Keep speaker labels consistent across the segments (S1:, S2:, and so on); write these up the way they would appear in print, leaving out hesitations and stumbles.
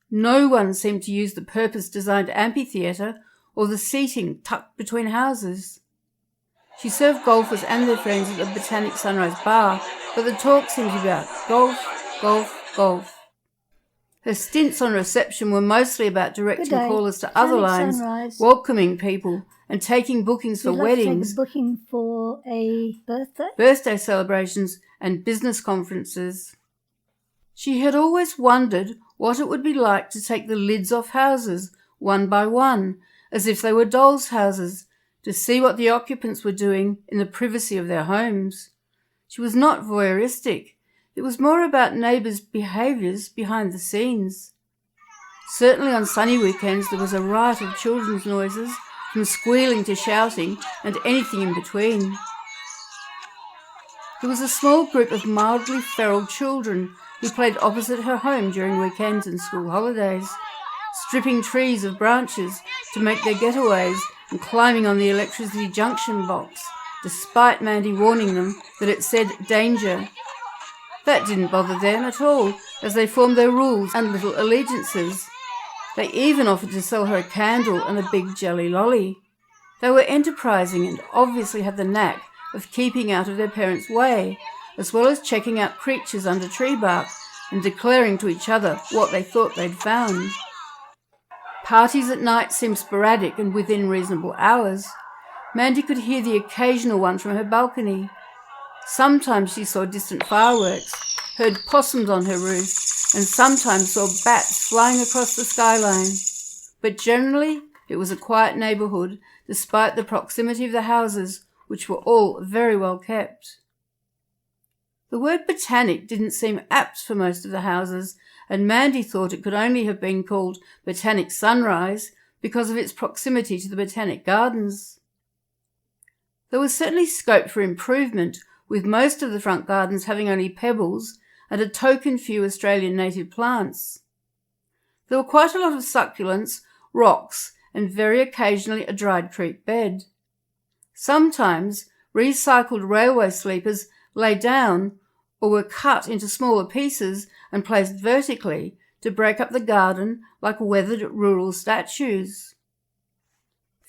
S1: No one seemed to use the purpose-designed amphitheatre or the seating tucked between houses. She served golfers and their friends at the Botanic Sunrise Bar, but the talk seemed to be about golf, golf, golf. Her stints on reception were mostly about directing callers to other lines,
S2: Sunrise.
S1: welcoming people and taking bookings for weddings,
S2: booking for a
S1: birthday celebrations and business conferences. She had always wondered what it would be like to take the lids off houses one by one, as if they were dolls' houses, to see what the occupants were doing in the privacy of their homes. She was not voyeuristic. It was more about neighbours' behaviours behind the scenes. Certainly on sunny weekends there was a riot of children's noises, from squealing to shouting and anything in between. There was a small group of mildly feral children who played opposite her home during weekends and school holidays, stripping trees of branches to make their getaways and climbing on the electricity junction box, despite Mandy warning them that it said danger. That didn't bother them at all, as they formed their rules and little allegiances. They even offered to sell her a candle and a big jelly lolly. They were enterprising and obviously had the knack of keeping out of their parents' way, as well as checking out creatures under tree bark and declaring to each other what they thought they'd found. Parties at night seemed sporadic and within reasonable hours. Mandy could hear the occasional one from her balcony. Sometimes she saw distant fireworks, heard possums on her roof, and sometimes saw bats flying across the skyline. But generally, it was a quiet neighbourhood, despite the proximity of the houses, which were all very well kept. The word Botanic didn't seem apt for most of the houses, and Mandy thought it could only have been called Botanic Sunrise because of its proximity to the Botanic Gardens. There was certainly scope for improvement, with most of the front gardens having only pebbles and a token few Australian native plants. There were quite a lot of succulents, rocks, and very occasionally a dried creek bed. Sometimes recycled railway sleepers lay down or were cut into smaller pieces and placed vertically to break up the garden like weathered rural statues.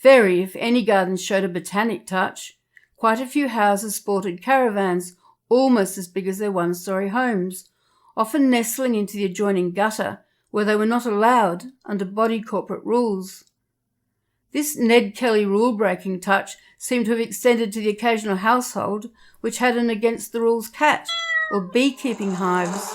S1: Very, if any gardens showed a botanic touch. Quite a few houses sported caravans almost as big as their one-storey homes, often nestling into the adjoining gutter where they were not allowed under body corporate rules. This Ned Kelly rule-breaking touch seemed to have extended to the occasional household which had an against-the-rules cat or beekeeping hives.